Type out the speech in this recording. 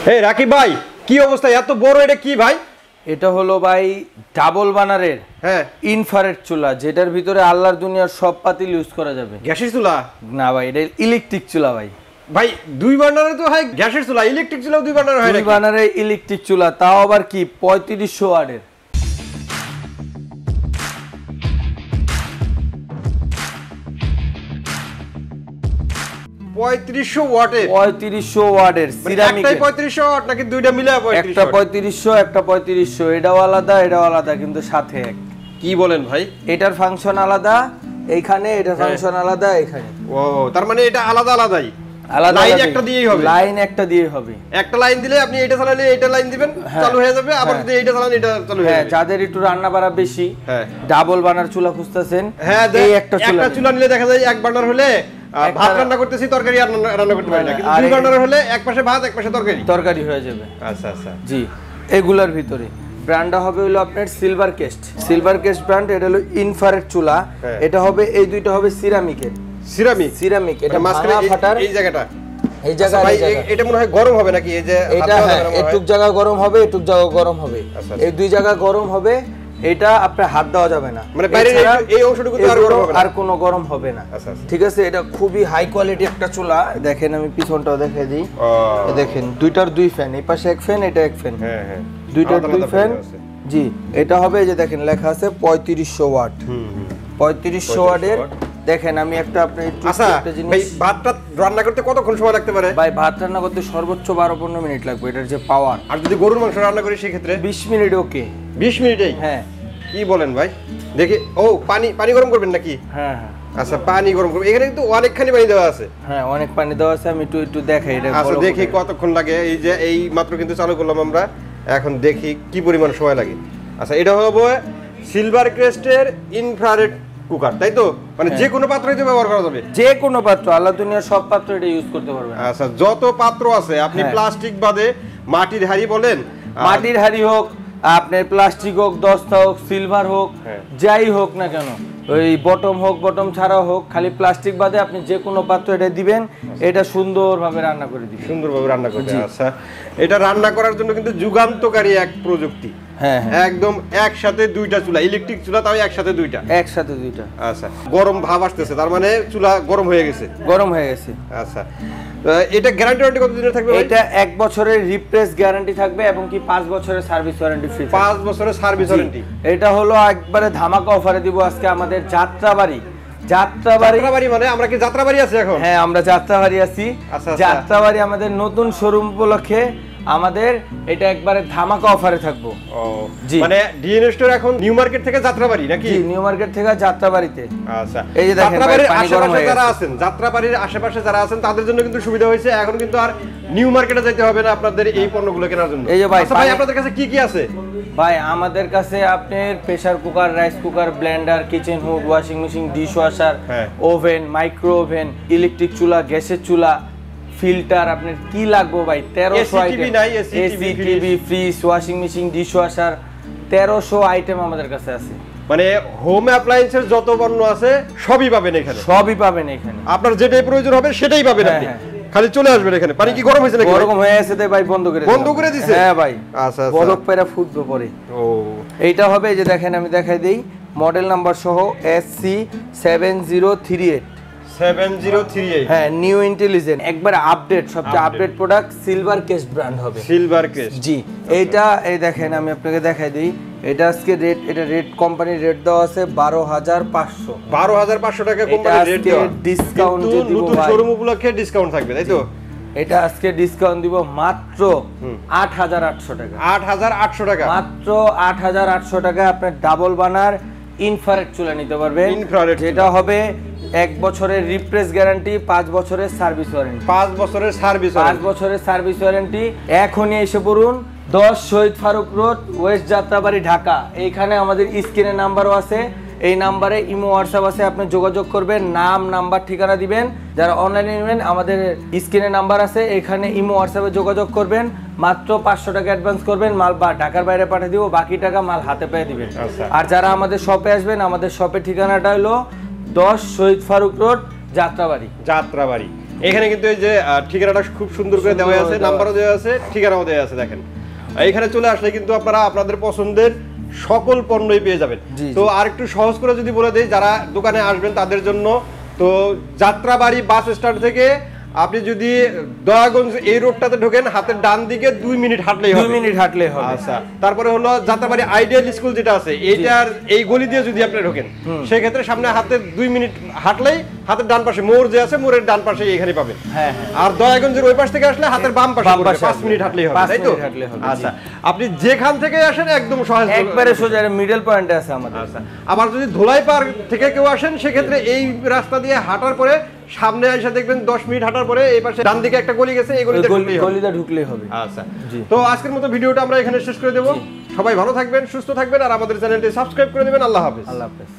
এই রাকিব ভাই কি অবস্থা? এত বড় এটা কি ভাই? এটা হলো ভাই ডাবল বানারের ইনফ্রারেড চুলা, যেটার ভিতরে আল্লাহর দুনিয়ার সব পাতিল ইউজ করা যাবে। গ্যাসের চুলা না ভাই, এটা ইলেকট্রিক চুলা ভাই। ভাই দুই বার্নারে তো হয় গ্যাসের চুলা, ইলেকট্রিক চুলাও দুই বার্নারে হয় নাকি? দুই বার্নারে ইলেকট্রিক চুলা, তাও আবার কি 3500 ওয়াটের। 3500 ওয়াটের? 3500 ওয়াটের সিরামিক। একটাই 3500 ওয়াট নাকি দুইটা মিলে 3500? একটা 3500 একটা 3500, এটাও আলাদা এটাও আলাদা, কিন্তু সাথে এক। কি বলেন ভাই? এটার ফাংশন আলাদা এইখানে, এটার ফাংশন আলাদা এখানে। ও তার মানে এটা আলাদা আলাদাই? আলাদা লাইন একটা দিয়েই হবে? লাইন একটা দিয়ে হবে। একটা লাইন দিলে আপনি এটা চালালে এটা লাইন দিবেন, চালু হয়ে যাবে। আবার যদি এটা চালান এটা চালু হয়ে যাবে। হ্যাঁ, যাদের একটু রান্না বাড়া বেশি, ডাবল বার্নার চুলা খুঁজতেছেন, হ্যাঁ এই একটা চুলা নিলে দেখা যায় এক বার্নার হলে ভাত রান্না করতেছি, তরকারি রান্না করতে পারি না, কিন্তু দুই বার্নার হলে এক পাশে ভাত এক পাশে তরকারি হয়ে যাবে। আচ্ছা আচ্ছা জি। এগুলার ভিতরে ব্র্যান্ডটা হবে হলো আপনার সিলভার কেস্ট। সিলভার কেস্ট ব্র্যান্ড, এটা হলো ইনফ্রারেড চুলা। এটা হবে, এই দুইটা হবে সিরামিকের। সিরামিক এটা মাঝখানে ফাটার এই জায়গাটা, এই জায়গা ভাই এটা মনে হয় গরম হবে নাকি? এই যে এটা একটুক জায়গা গরম হবে, একটুক জায়গা গরম হবে, এই দুই জায়গা গরম হবে। এটা আপনার হাত দেওয়া যাবে না, মানে বাইরে এই অংশটুকু তো আর গরম হবে না, আর কোনো গরম হবে না। ঠিক আছে, এটা খুবই হাই কোয়ালিটি একটা চুলা। দেখেন আমি পিছনটাও দেখাই দিই। দেখেন দুইটার দুই ফ্যান, এই পাশে এক ফ্যান, এটা এক ফ্যান। হ্যাঁ হ্যাঁ, দুইটার দুই ফ্যান। জি, এটা হবে এই যে দেখেন লেখা আছে 3500 ওয়াট। 3500 ওয়াটের। দেখেন আমি একটা আপনি একটা জিনিস, ভাই ভাতটা রান্না করতে কতক্ষণ সময় লাগতে পারে? ভাই ভাত রান্না করতে সর্বোচ্চ 12-15 মিনিট লাগবে, এটার যে পাওয়ার। আর যদি গরুর মাংস রান্না করি সেই ক্ষেত্রে 20 মিনিট ওকে। 20 মিনিটেই? হ্যাঁ। কি বলেন ভাই? দেখি, ও পানি গরম করবেন নাকি? হ্যাঁ হ্যাঁ। আচ্ছা, পানি গরম করব। এখানে কিন্তু অনেকখানি পানি দেওয়া আছে। হ্যাঁ, অনেক পানি দেওয়া আছে। আমি একটু দেখাই এটা। আচ্ছা, দেখি কতক্ষণ লাগে। এই যে এই মাত্র কিন্তু চালু করলাম আমরা, এখন দেখি কি পরিমাণ সময় লাগে। আচ্ছা, এটা হবে সিলভার ক্রেস্টের ইনফ্রারেড কুকার, তাই তো? মানে যে কোনো পাত্রই তো ব্যবহার করা যাবে? যে কোনো পাত্র, আল্লাহ দুনিয়ার সব পাত্র এটা ইউজ করতে পারবেন। আচ্ছা, যত পাত্র আছে আপনি প্লাস্টিক বাদে মাটির হাঁড়ি বলেন, মাটির হাঁড়ি হোক, আপনার প্লাস্টিক হোক, দস্তা হোক, সিলভার হোক, যাই হোক না কেন, ওই বটম হোক, বটম ছাড়া হোক, খালি প্লাস্টিক বাদে আপনি যে কোনো পাত্র এটা দিবেন, এটা সুন্দরভাবে রান্না করে দিবেন। সুন্দরভাবে রান্না করবে। আচ্ছা, এটা রান্না করার জন্য কিন্তু যুগান্তকারী এক প্রযুক্তি। হ্যাঁ, একদম একসাথে দুইটা চুলা, ইলেকট্রিক চুলা, তাও একসাথে দুইটা। আচ্ছা, গরম ভাব আসতেছে, তার মানে চুলা গরম হয়ে গেছে। আচ্ছা, এটা গ্যারান্টি ওয়ারেন্টি কত দিনের থাকবে? এটা 1 বছরের রিপ্লেস গ্যারান্টি থাকবে এবং কি 5 বছরের সার্ভিস ওয়ারেন্টি ফ্রি। 5 বছরের সার্ভিস ওয়ারেন্টি। এটা হলো একবারে ধামাকা অফারে দিব আজকে আমাদের যাত্রাবাড়ি মানে আমরা কি যাত্রাবাড়ি আছি এখন? হ্যাঁ, আমরা যাত্রাবাড়ি আছি। যাত্রাবাড়ি আমাদের নতুন শোরুম উপলক্ষে আমাদের এটা একবারে ধামাকা অফারে থাকবো। জি, মানে ডিএন স্টোর এখন নিউ মার্কেট থেকে যাত্রাবাড়ি নাকি? জি, নিউ মার্কেট থেকে যাত্রাবাড়িতে। আচ্ছা, এই যে দেখেন যাত্রাবাড়ির আশেপাশে যারা আছেন, যাত্রাবাড়ির আশেপাশে যারা আছেন তাদের জন্য কিন্তু সুবিধা হয়েছে, এখন কিন্তু আর নিউ মার্কেটে যেতে হবে না আপনাদের এই পণ্যগুলো কেনার জন্য। এই যে ভাই, ভাই আপনাদের কাছে কি কি আছে? ভাই আমাদের কাছে আপনার pressure cooker, rice cooker, Blender, kitchen hood, washing machine, dish washer, oven, micro oven, electric চুলা, গ্যাসের চুলা, ফিল্টার, আপনার কি লাগবে ভাই 1300 item. AC, TV, fridge, washing machine, dish washer, 1300 item আমাদের কাছে আছে। মানে হোম অ্যাপ্লায়েন্সের যত পণ্য আছে সবই পাবেন এখানে। আপনার যেটাই প্রয়োজন হবে সেটাই পাবেন আপনি, খালি চলে আসবেন এখানে। পানি কি গরম হয়েছে নাকি? গরম হয়ে আছে তাই ভাই বন্ধ করে দিয়েছে। হ্যাঁ ভাই, আচ্ছা বলক পেরা ফুটবে পরে। ও এইটা হবে, এই যে দেখেন আমি দেখাই দেই, মডেল নাম্বার সহ SC7038। হ্যাঁ, নিউ ইন্টেলিজেন্ট, একবার আপডেট, সবচেয়ে আপডেট প্রোডাক্ট, সিলভার কেস্ট ব্র্যান্ড হবে। সিলভার কেস্ট, জি। এইটা এই দেখেন আমি আপনাকে দেখাই দিই, এটা আজকে রেট, এটা রেট কোম্পানির রেট দেওয়া আছে 12,500। 12,500 টাকা কোম্পানির রেট দেওয়া। ডিসকাউন্ট দিব, নতুন শোরুম উপলক্ষে ডিসকাউন্ট থাকবে, তাই তো? এটা আজকে ডিসকাউন্ট দিব মাত্র 8,800 টাকা। 8,800 টাকা, মাত্র 8,800 টাকা আপনি ডাবল বানার ইনফ্রারেড চুলা নিতে পারবেন, যেটা হবে 1 বছরের রিপ্লেস গ্যারান্টি, 5 বছরের সার্ভিস ওয়ারেন্টি। 5 বছরের সার্ভিস ওয়ারেন্টি। এখনই এসে পড়ুন 10 শহীদ ফারুক রোড, ওয়েস্ট যাত্রাবাড়ি, ঢাকা। এইখানে আমাদের স্ক্রিনে নাম্বারও আছে, এই নাম্বারে ইমো হোয়াটসঅ্যাপ আছে, আপনি যোগাযোগ করবেন, নাম, নাম্বার, ঠিকানা দিবেন। যারা অনলাইনে নেবেন আমাদের স্ক্রিনে নাম্বার আছে, এখানে ইমো হোয়াটসঅ্যাপে যোগাযোগ করবেন। মাত্র 500 টাকা অ্যাডভান্স করবেন, মাল বা ঢাকার বাইরে পাঠিয়ে দিব, বাকি টাকা মাল হাতে পেয়ে দিবেন। আর যারা আমাদের শপে আসবেন, আমাদের শপের ঠিকানাটা হলো 10 শহীদ ফারুক রোড, যাত্রাবাড়ি। এখানে কিন্তু এই যে ঠিকানাটা খুব সুন্দর করে দেওয়া আছে, নাম্বারও দেওয়া আছে, ঠিকানাও দেওয়া আছে। দেখেন এইখানে চলে আসলে কিন্তু আপনারা আপনাদের পছন্দের সকল পণ্যই পেয়ে যাবেন। তো আর একটু সহজ করে যদি বলে দেই, যারা দোকানে আসবেন তাদের জন্য, তো যাত্রাবাড়ি বাস স্ট্যান্ড থেকে আপনি যদি দয়াগঞ্জ এই রোডটাতে ঢোকেন, হাতের ডান দিকে 2 মিনিট হাঁটলেই হবে। 2 মিনিট হাঁটলেই হবে। আচ্ছা, তারপরে হলো যাত্রাবাড়ি আইডিয়াল স্কুল যেটা আছে, এইটার এই গলি দিয়ে যদি আপনি ঢোকেন, সেই ক্ষেত্রে সামনে হাতে 2 মিনিট হাঁটলেই হাতের ডান পাশে মোড় যে আছে, মোড়ের ডান পাশে এখানে পাবেন। হ্যাঁ। আর দয়াগঞ্জের ওই পাশ থেকে আসলে হাতের বাম পাশে 5 মিনিট হাঁটলেই হবে, তাই তো? আচ্ছা, আপনি যেখান থেকে আসেন একদম সহজ, একবারে সোজা মিডল পয়েন্টে আছে আমাদের। আচ্ছা, আবার যদি ধোলাই পার্ক থেকে কেউ আসেন, সেক্ষেত্রে এই রাস্তা দিয়ে হাঁটার পরে সামনে এসে দেখবেন 10 মিনিট হাঁটার পরে এই পাশে ডান দিকে একটা গলি গেছে, এই গলিতে ঢুকলেই হবে। আচ্ছা, তো আজকের মতো ভিডিওটা আমরা এখানে শেষ করে দেব। সবাই ভালো থাকবেন, সুস্থ থাকবেন, আর আমাদের চ্যানেলটি সাবস্ক্রাইব করে নেবেন। আল্লাহ হাফেজ। আল্লাহ হাফেজ।